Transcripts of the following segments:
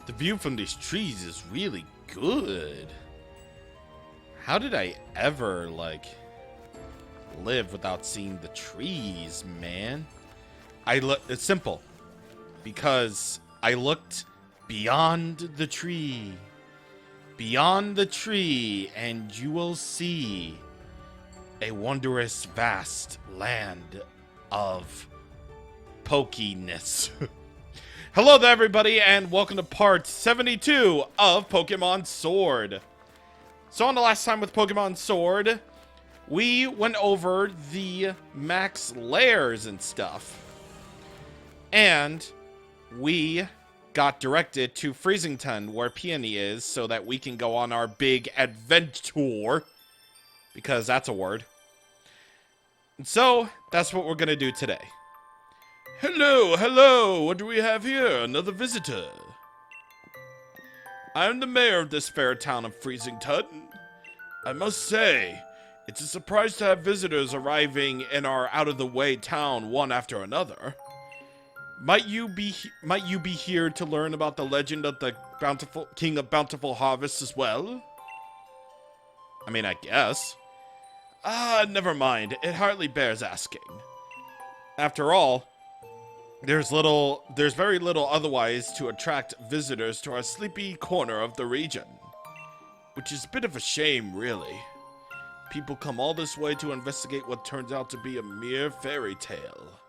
The view from these trees is really good. How did I ever, like, live without seeing the trees, man? It's simple. Because I looked beyond the tree. Beyond the tree, and you will see a wondrous, vast land of pokiness. Hello there, everybody, and welcome to part 72 of Pokemon Sword. So on the last time with Pokemon Sword, we went over the max lairs and stuff. And we got directed to Freezington, where Peony is, so that we can go on our big Adven-Tour. Because that's a word. And so, that's what we're going to do today. Hello, what do we have here? Another visitor. I am the mayor of this fair town of Freezington. I must say, it's a surprise to have visitors arriving in our out-of-the-way town one after another. Might you be here to learn about the legend of the King of Bountiful Harvest as well? I mean, I guess. Never mind. It hardly bears asking. After all, there's very little otherwise to attract visitors to our sleepy corner of the region. Which is a bit of a shame, really. People come all this way to investigate what turns out to be a mere fairy tale.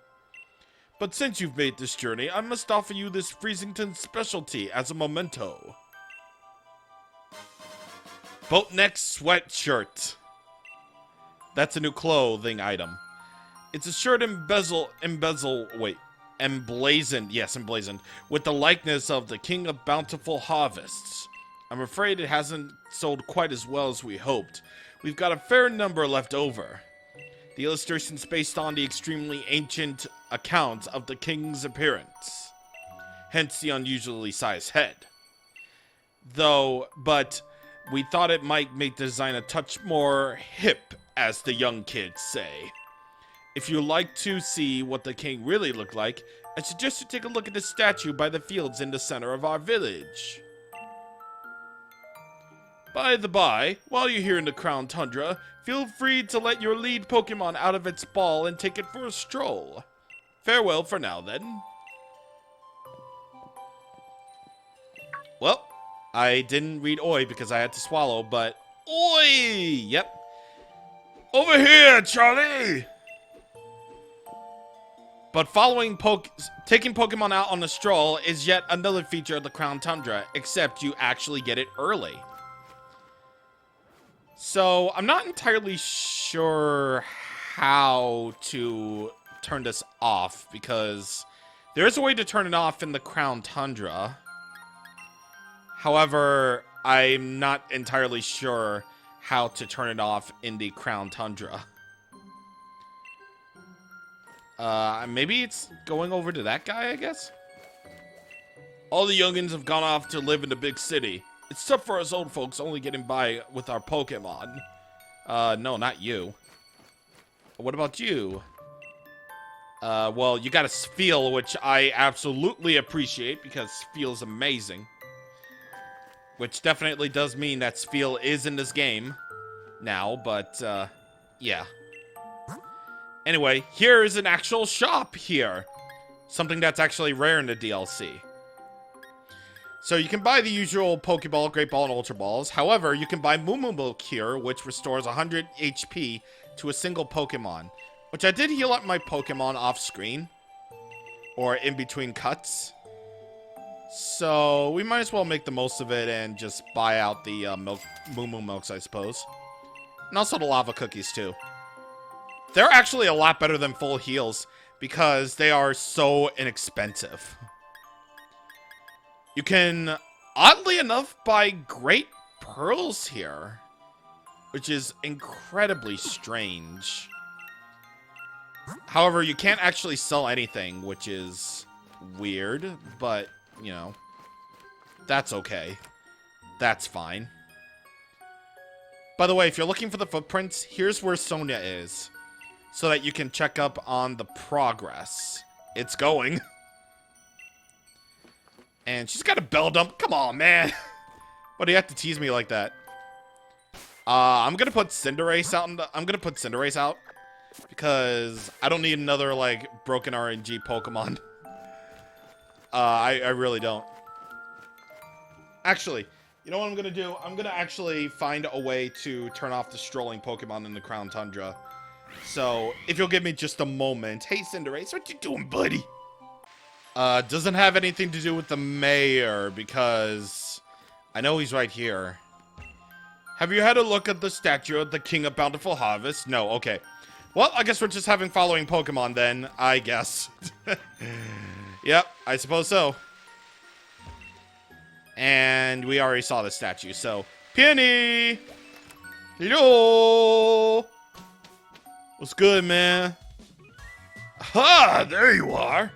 But since you've made this journey, I must offer you this Freezington specialty as a memento. Boatneck sweatshirt. That's a new clothing item. It's a shirt emblazoned, with the likeness of the King of Bountiful Harvests. I'm afraid it hasn't sold quite as well as we hoped. We've got a fair number left over. The illustration's based on the extremely ancient account of the king's appearance. Hence the unusually sized head. But we thought it might make the design a touch more hip, as the young kids say. If you'd like to see what the king really looked like, I suggest you take a look at the statue by the fields in the center of our village. By the by, while you're here in the Crown Tundra, feel free to let your lead Pokemon out of its ball and take it for a stroll. Farewell for now, then. Well, I didn't read Oi because I had to swallow, but Oi! Yep. Over here, Charlie! But taking Pokemon out on a stroll is yet another feature of the Crown Tundra, except you actually get it early. So, I'm not entirely sure how to turn this off, because there is a way to turn it off in the Crown Tundra. However, I'm not entirely sure how to turn it off in the Crown Tundra. Maybe it's going over to that guy, I guess? All the youngins have gone off to live in the big city. It's tough for us old folks only getting by with our Pokemon. No, not you. What about you? Well, you got a Spheal, which I absolutely appreciate because Spheal's amazing. Which definitely does mean that Spheal is in this game now, but, yeah. Anyway, here is an actual shop here. Something that's actually rare in the DLC. So you can buy the usual Pokeball, Great Ball, and Ultra Balls. However, you can buy Moo Moo Milk here, which restores 100 HP to a single Pokemon. Which I did heal up my Pokemon off screen. Or in between cuts. So we might as well make the most of it and just buy out the Moo Moo Milks, I suppose. And also the Lava Cookies, too. They're actually a lot better than full heals because they are so inexpensive. You can, oddly enough, buy Great Pearls here, which is incredibly strange. However, you can't actually sell anything, which is weird, but, you know, that's okay. That's fine. By the way, if you're looking for the footprints, here's where Sonia is, so that you can check up on the progress. It's going. And she's got a bell dump. Come on, man. Why do you have to tease me like that? I'm gonna put Cinderace out. I'm gonna put Cinderace out because I don't need another like broken RNG Pokemon. I really don't. Actually, you know what I'm gonna do? I'm gonna actually find a way to turn off the strolling Pokemon in the Crown Tundra. So if you'll give me just a moment. Hey, Cinderace, what you doing, buddy? Doesn't have anything to do with the mayor because I know he's right here. Have you had a look at the statue of the King of Bountiful Harvest? No, okay. Well, I guess we're just having following Pokemon then, I guess. Yep, I suppose so. And we already saw the statue, so... Peony! Hello! What's good, man? Ha! There you are!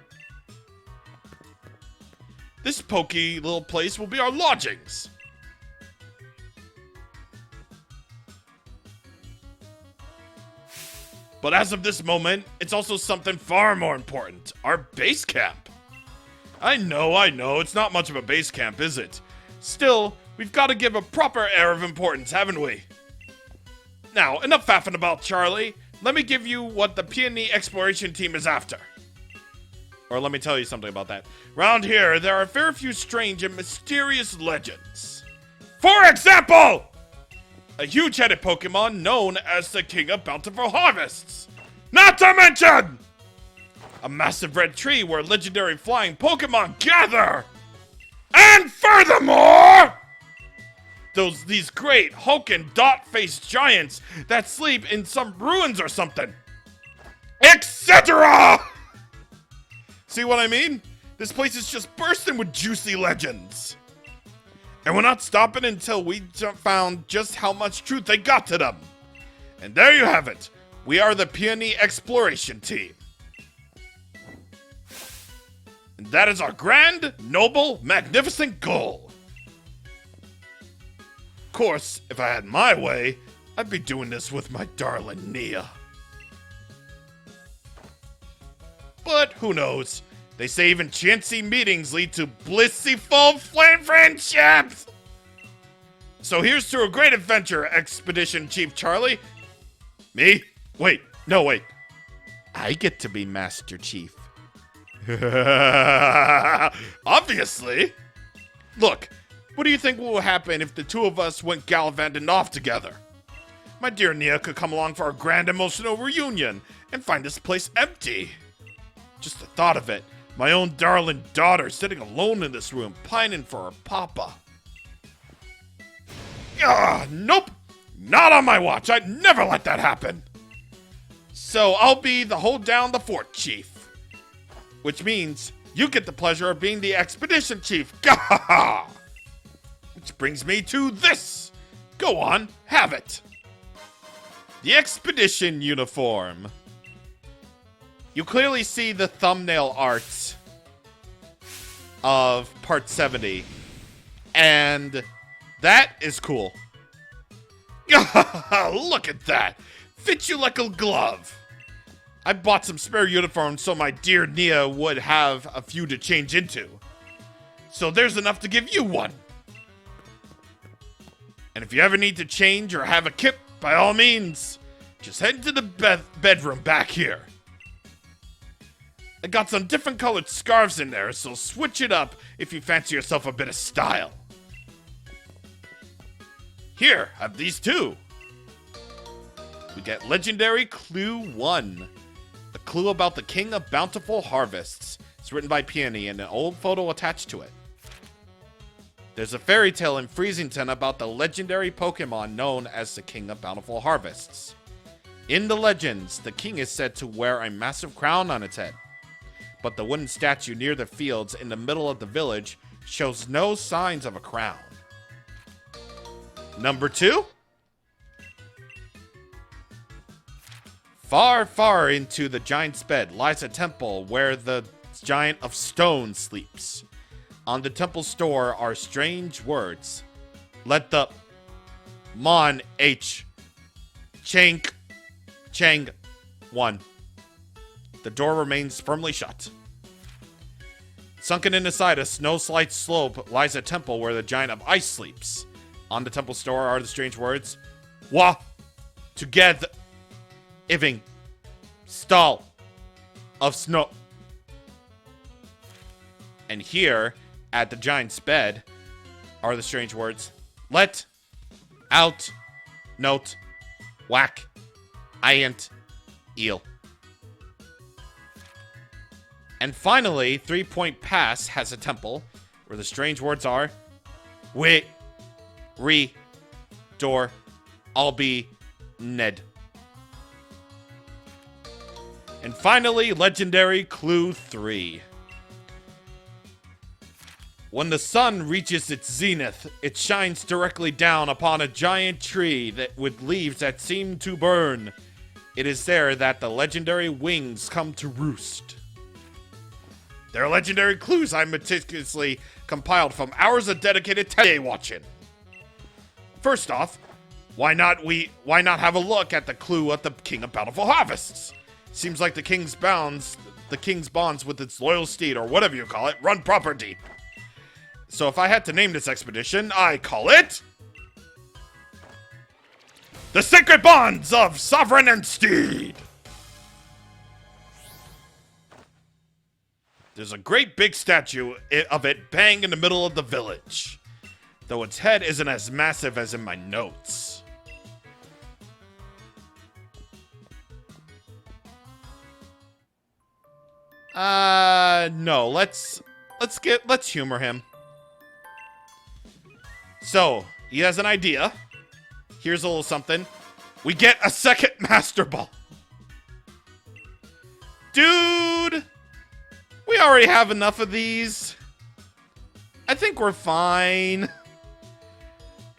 This pokey little place will be our lodgings. But as of this moment, it's also something far more important. Our base camp. I know, it's not much of a base camp, is it? Still, we've got to give a proper air of importance, haven't we? Now, enough faffing about, Charlie. Let me give you what the Peony exploration team is after. Or let me tell you something about that. Round here, there are a fair few strange and mysterious legends. For example, a huge-headed Pokemon known as the King of Bountiful Harvests. Not to mention a massive red tree where legendary flying Pokemon gather. And furthermore, these great hulking dot-faced giants that sleep in some ruins or something. Etc. See what I mean? This place is just bursting with juicy legends. And we're not stopping until we found just how much truth they got to them. And there you have it. We are the Peony Exploration Team. And that is our grand, noble, magnificent goal. Of course, if I had my way, I'd be doing this with my darling Nia. But who knows? They say even chancy meetings lead to blissful flame friendships. So here's to a great adventure, Expedition Chief Charlie. Me? Wait, no, wait. I get to be Master Chief. Obviously. Look, what do you think will happen if the two of us went gallivanting off together? My dear Nia could come along for a grand emotional reunion and find this place empty. Just the thought of it. My own darling daughter sitting alone in this room, pining for her papa. Nope. Not on my watch. I'd never let that happen. So I'll be the hold down the fort chief. Which means you get the pleasure of being the expedition chief. Gahaha! Which brings me to this. Go on, have it. The expedition uniform. You clearly see the thumbnail art of part 70. And that is cool. Look at that. Fits you like a glove. I bought some spare uniforms so my dear Nia would have a few to change into. So there's enough to give you one. And if you ever need to change or have a kip, by all means, just head to the bedroom back here. I got some different colored scarves in there, so switch it up if you fancy yourself a bit of style. Here, have these too. We get Legendary Clue 1. A clue about the King of Bountiful Harvests. It's written by Peony and an old photo attached to it. There's a fairy tale in Freezington about the legendary Pokemon known as the King of Bountiful Harvests. In the legends, the king is said to wear a massive crown on its head. But the wooden statue near the fields in the middle of the village shows no signs of a crown. Number 2. Far, far into the giant's bed lies a temple where the giant of stone sleeps. On the temple's door are strange words. Let the Mon H Chank Chang 1. The door remains firmly shut. Sunken in the side, a snow-slight slope lies a temple where the giant of ice sleeps. On the temple store are the strange words, Wa, together, iving, stall, of snow. And here, at the giant's bed, are the strange words, let, out, note, whack, iant, eel. And finally, 3 Point Pass has a temple where the strange words are, we, re, door, I'll be, Ned. And finally, legendary clue 3. When the sun reaches its zenith, it shines directly down upon a giant tree that with leaves that seem to burn. It is there that the legendary wings come to roost. There are legendary clues I meticulously compiled from hours of dedicated tele watching. First off, why not have a look at the clue of the King of Bountiful Harvests? Seems like the king's bonds with its loyal steed, or whatever you call it, run proper deep. So if I had to name this expedition, I call it The Sacred Bonds of Sovereign and Steed. There's a great big statue of it bang in the middle of the village, though its head isn't as massive as in my notes. No, let's humor him. So, he has an idea. Here's a little something. We get a second Master Ball. Dude! We already have enough of these. I think we're fine.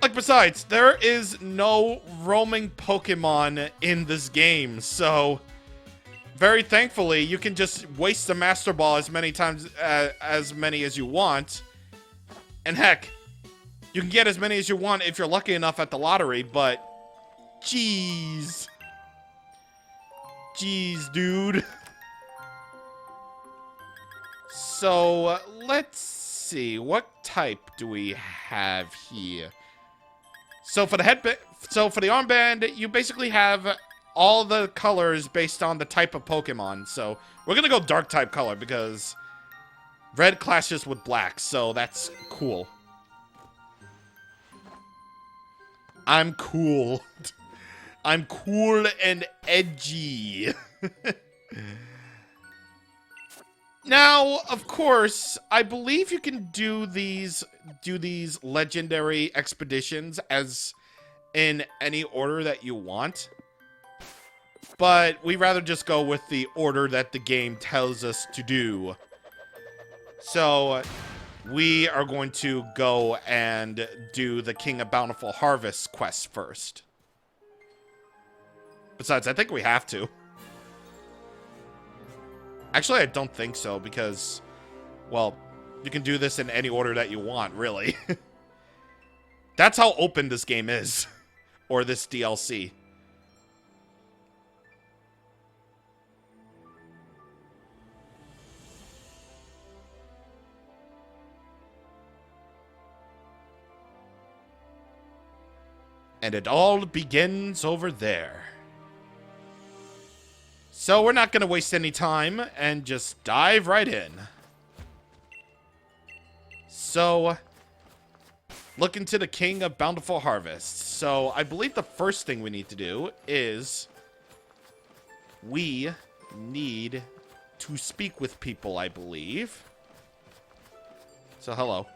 Like, besides, there is no roaming Pokemon in this game, so very thankfully, you can just waste the Master Ball as many times as you want. And heck, you can get as many as you want if you're lucky enough at the lottery, but jeez. Jeez, dude. So, let's see. What type do we have here? So for the armband, you basically have all the colors based on the type of Pokemon. So, we're gonna go dark type color because red clashes with black, so that's cool. I'm cool. I'm cool and edgy. Now, of course, I believe you can do these legendary expeditions as in any order that you want. But we rather just go with the order that the game tells us to do. So, we are going to go and do the King of Bountiful Harvest quest first. Besides, I think we have to. Actually, I don't think so, because, well, you can do this in any order that you want, really. That's how open this game is. Or this DLC. And it all begins over there. So we're not going to waste any time and just dive right in. So, look into the King of Bountiful Harvest. So, I believe the first thing we need to do is we need to speak with people, I believe. So, hello.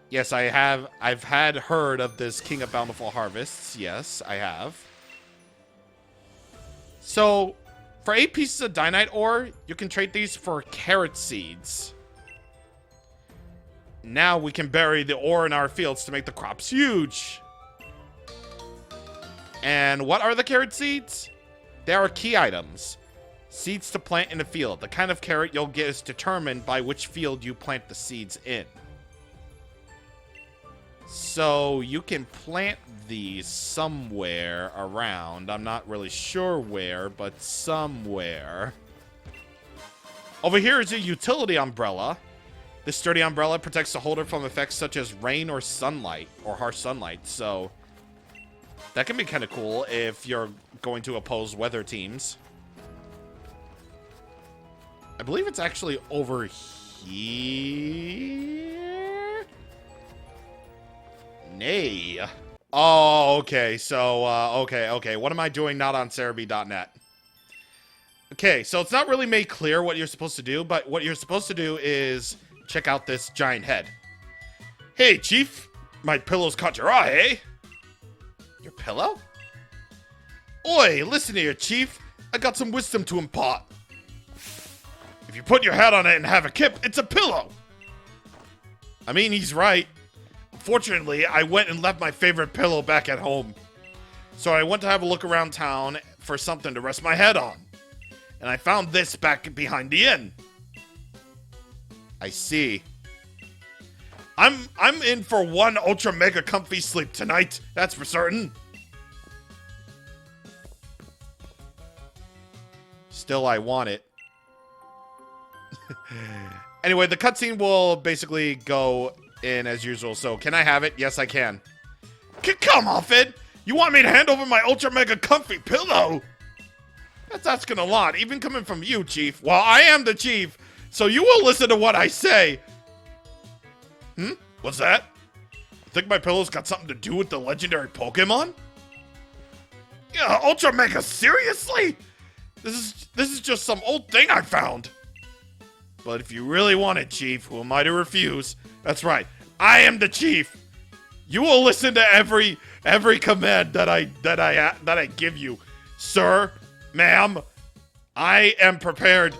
Yes, I've had heard of this King of Bountiful Harvests. Yes, I have. So, for 8 pieces of Dynite ore, you can trade these for carrot seeds. Now we can bury the ore in our fields to make the crops huge. And what are the carrot seeds? They are key items. Seeds to plant in the field. The kind of carrot you'll get is determined by which field you plant the seeds in. So, you can plant these somewhere around. I'm not really sure where, but somewhere. Over here is a utility umbrella. This sturdy umbrella protects the holder from effects such as rain or sunlight, or harsh sunlight. So that can be kind of cool if you're going to oppose weather teams. I believe it's actually over here. Nay. Oh, okay. So, okay. What am I doing not on Cerebi.net? Okay, so it's not really made clear what you're supposed to do, but what you're supposed to do is check out this giant head. Hey, Chief. My pillow's caught your eye, eh? Your pillow? Oi, listen here, Chief. I got some wisdom to impart. If you put your head on it and have a kip, it's a pillow. I mean, he's right. Fortunately, I went and left my favorite pillow back at home. So I went to have a look around town for something to rest my head on. And I found this back behind the inn. I see. I'm in for one ultra mega comfy sleep tonight. That's for certain. Still, I want it. Anyway, the cutscene will basically go in as usual. So, can I have it? Yes, I can. Come off it! You want me to hand over my ultra mega comfy pillow? That's asking a lot, even coming from you, Chief. Well, I am the Chief, so you will listen to what I say. What's that? You think my pillow's got something to do with the legendary Pokemon? Yeah, ultra mega, seriously? This is just some old thing I found. But if you really want it, Chief, who am I to refuse? That's right, I am the Chief. You will listen to every command that I give you, sir, ma'am. I am prepared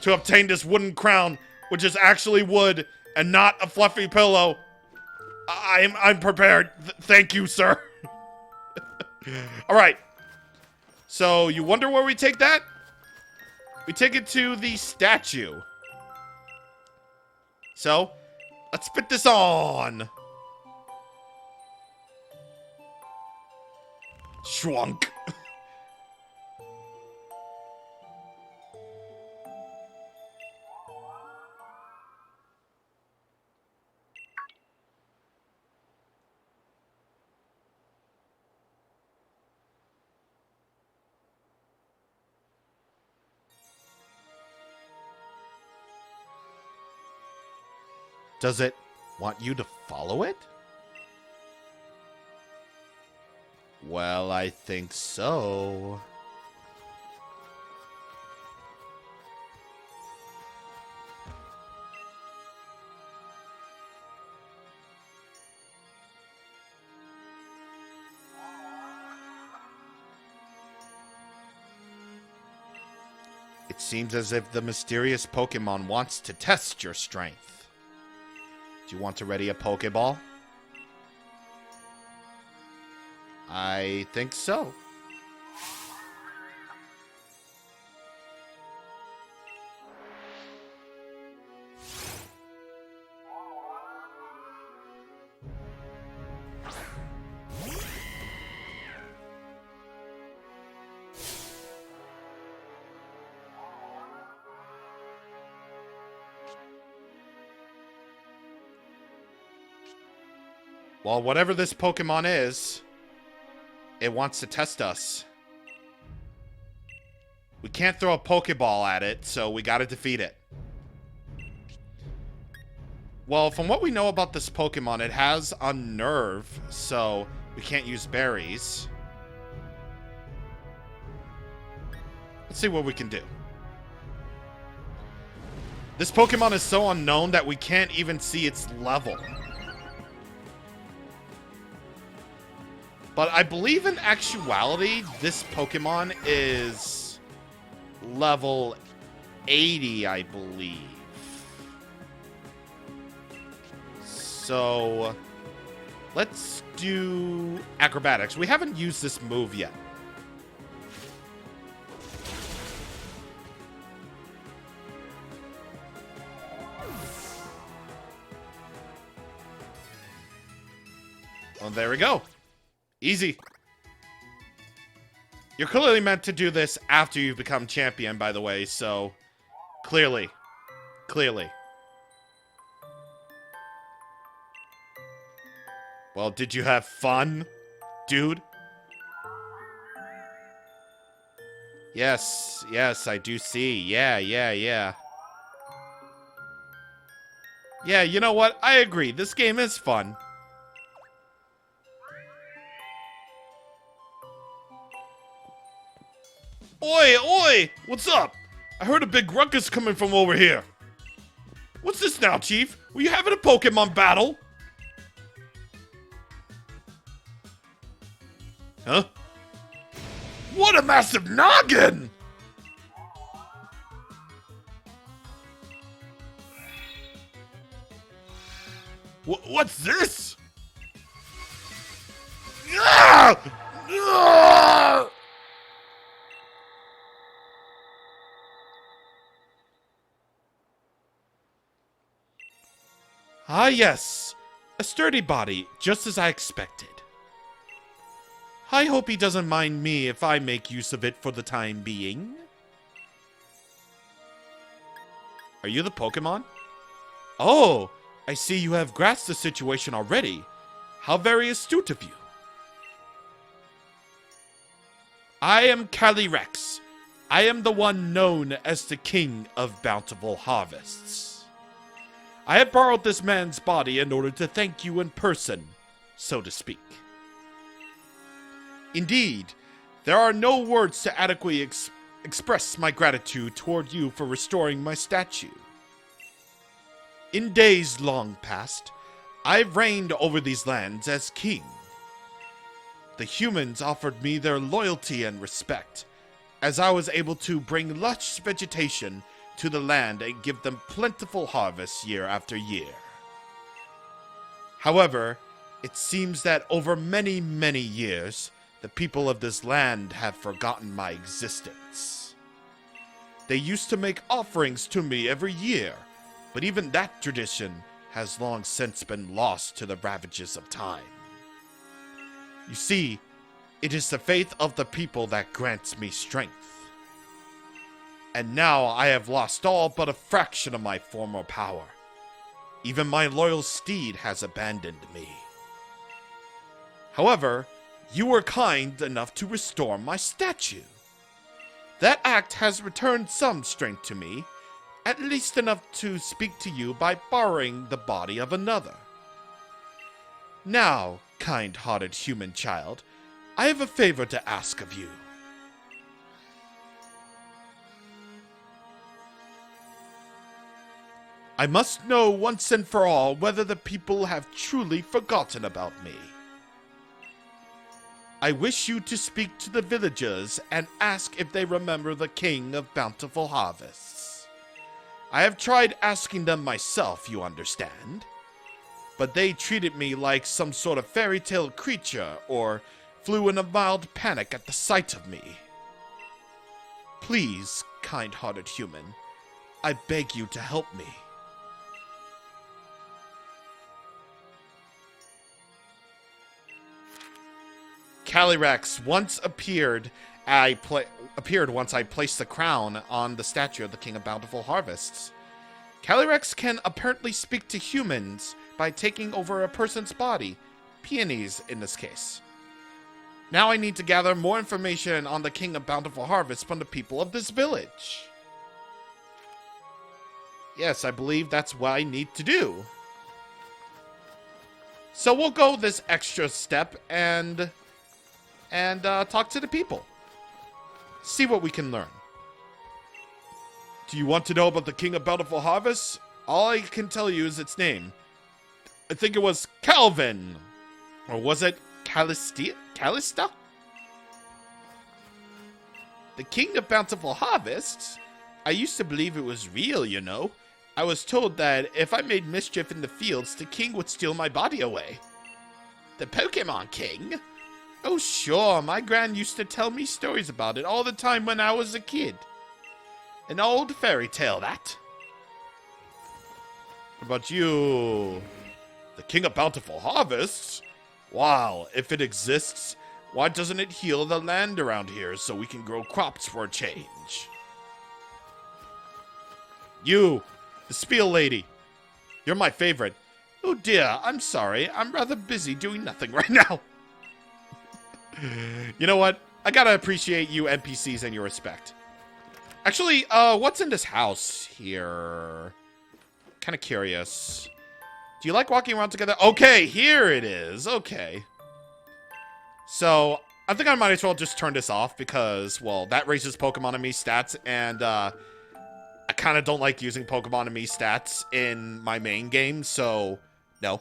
to obtain this wooden crown, which is actually wood and not a fluffy pillow. I'm prepared. Thank you, sir. All right. So you wonder where we take that? We take it to the statue. So, let's put this on. Shrunk. Does it want you to follow it? Well, I think so. It seems as if the mysterious Pokemon wants to test your strength. Do you want to ready a Pokeball? I think so. Well, whatever this Pokemon is, it wants to test us. We can't throw a Pokeball at it, so we gotta defeat it. Well, from what we know about this Pokemon, it has a nerve, so we can't use berries. Let's see what we can do. This Pokemon is so unknown that we can't even see its level. But I believe in actuality, this Pokemon is level 80, I believe. So, let's do acrobatics. We haven't used this move yet. Well, there we go. Easy. You're clearly meant to do this after you've become champion, by the way, so Clearly. Clearly. Well, did you have fun, dude? Yes, I do see. Yeah. Yeah, you know what? I agree. This game is fun. Oi! What's up? I heard a big ruckus coming from over here. What's this now, Chief? Were you having a Pokemon battle? Huh? What a massive noggin! What's this? Ah! Ah! Ah, yes. A sturdy body, just as I expected. I hope he doesn't mind me if I make use of it for the time being. Are you the Pokemon? Oh, I see you have grasped the situation already. How very astute of you. I am Calyrex. I am the one known as the King of Bountiful Harvests. I have borrowed this man's body in order to thank you in person, so to speak. Indeed, there are no words to adequately express my gratitude toward you for restoring my statue. In days long past, I've reigned over these lands as king. The humans offered me their loyalty and respect, as I was able to bring lush vegetation to the land and give them plentiful harvests year after year. However, it seems that over many, many years, the people of this land have forgotten my existence. They used to make offerings to me every year, but even that tradition has long since been lost to the ravages of time. You see, it is the faith of the people that grants me strength. And now I have lost all but a fraction of my former power. Even my loyal steed has abandoned me. However, you were kind enough to restore my statue. That act has returned some strength to me, at least enough to speak to you by borrowing the body of another. Now, kind-hearted human child, I have a favor to ask of you. I must know once and for all whether the people have truly forgotten about me. I wish you to speak to the villagers and ask if they remember the King of Bountiful Harvests. I have tried asking them myself, you understand, but they treated me like some sort of fairy tale creature or flew in a mild panic at the sight of me. Please, kind-hearted human, I beg you to help me. Calyrex once appeared once I placed the crown on the statue of the King of Bountiful Harvests. Calyrex can apparently speak to humans by taking over a person's body, Peonies in this case. Now I need to gather more information on the King of Bountiful Harvests from the people of this village. Yes, I believe that's what I need to do. So we'll go this extra step and talk to the people. See what we can learn. Do you want to know about the King of Bountiful Harvests? All I can tell you is its name. I think it was Calvin. Or was it Callista? The King of Bountiful Harvests? I used to believe it was real, you know. I was told that if I made mischief in the fields, the king would steal my body away. The Pokemon King? Oh, sure, my gran used to tell me stories about it all the time when I was a kid. An old fairy tale, that. What about you? The King of Bountiful Harvests? Wow, if it exists, why doesn't it heal the land around here so we can grow crops for a change? You, the spiel lady. You're my favorite. Oh dear, I'm sorry. I'm rather busy doing nothing right now. You know what? I gotta appreciate you NPCs and your respect. Actually, what's in this house here? Kind of curious. Do you like walking around together? Okay, here it is. Okay. So, I think I might as well just turn this off because, well, that raises Pokemon and me stats, and, I kind of don't like using Pokemon and me stats in my main game, so, no.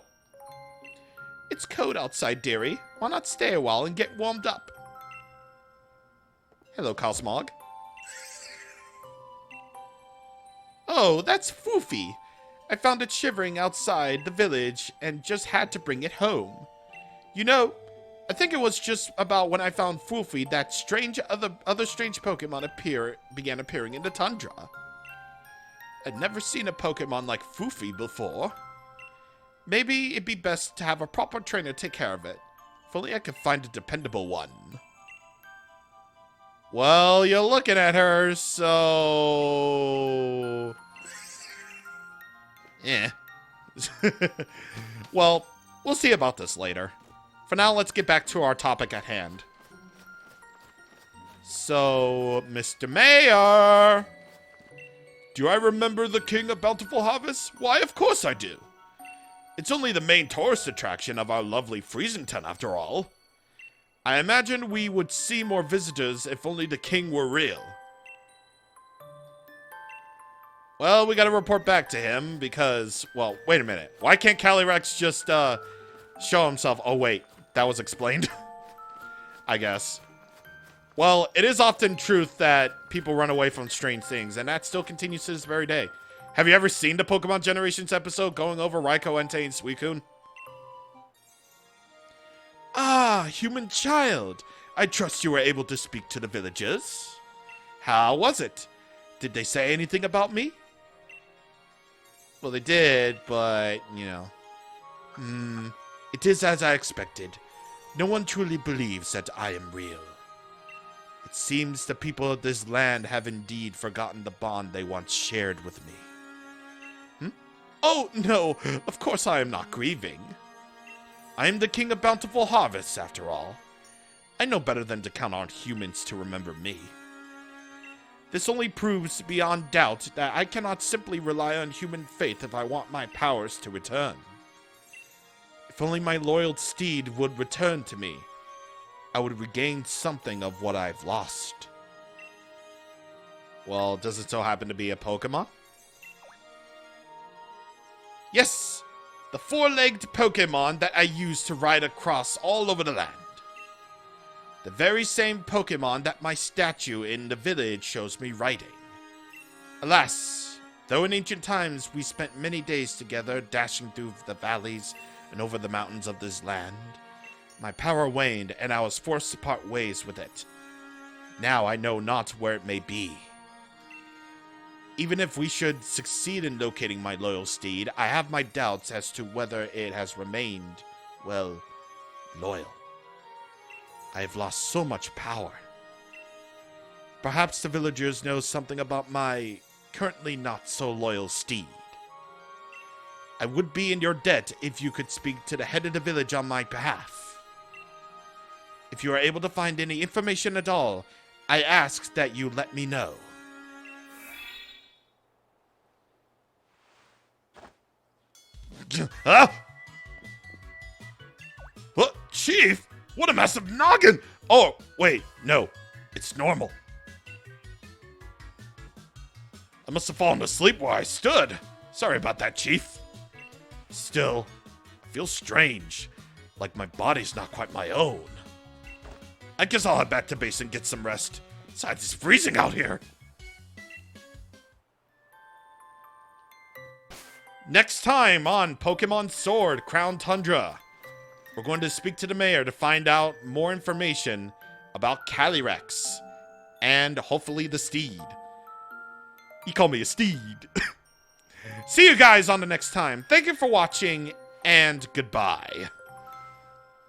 It's cold outside, dearie. Why not stay a while and get warmed up? Hello, Cosmog. Oh, that's Foofy. I found it shivering outside the village and just had to bring it home. You know, I think it was just about when I found Foofy that other strange Pokemon began appearing in the tundra. I'd never seen a Pokemon like Foofy before. Maybe it'd be best to have a proper trainer take care of it. If only I could find a dependable one. Well, you're looking at her, so... yeah. Well, we'll see about this later. For now, let's get back to our topic at hand. So, Mr. Mayor! Do I remember the King of Bountiful Harvest? Why, of course I do. It's only the main tourist attraction of our lovely Freezington, after all. I imagine we would see more visitors if only the king were real. Well, we gotta report back to him because, well, wait a minute. Why can't Calyrex just, show himself? Oh, wait. That was explained. I guess. Well, it is often truth that people run away from strange things, and that still continues to this very day. Have you ever seen the Pokemon Generations episode going over Raikou, Entei, and Suicune? Ah, human child. I trust you were able to speak to the villagers. How was it? Did they say anything about me? Well, they did, but, you know. It is as I expected. No one truly believes that I am real. It seems the people of this land have indeed forgotten the bond they once shared with me. Oh, no, of course I am not grieving. I am the King of Bountiful Harvests, after all. I know better than to count on humans to remember me. This only proves beyond doubt that I cannot simply rely on human faith if I want my powers to return. If only my loyal steed would return to me, I would regain something of what I've lost. Well, does it so happen to be a Pokemon? Yes! The four-legged Pokemon that I used to ride across all over the land. The very same Pokemon that my statue in the village shows me riding. Alas, though in ancient times we spent many days together dashing through the valleys and over the mountains of this land, my power waned and I was forced to part ways with it. Now I know not where it may be. Even if we should succeed in locating my loyal steed, I have my doubts as to whether it has remained, well, loyal. I have lost so much power. Perhaps the villagers know something about my currently not so loyal steed. I would be in your debt if you could speak to the head of the village on my behalf. If you are able to find any information at all, I ask that you let me know. Huh? What? Chief? What a massive noggin! Oh, wait, no. It's normal. I must have fallen asleep where I stood. Sorry about that, Chief. Still, I feel strange. Like my body's not quite my own. I guess I'll head back to base and get some rest. Besides, it's freezing out here. Next time on Pokemon Sword, Crown Tundra, we're going to speak to the mayor to find out more information about Calyrex and hopefully the steed. You call me a steed. See you guys on the next time. Thank you for watching and goodbye.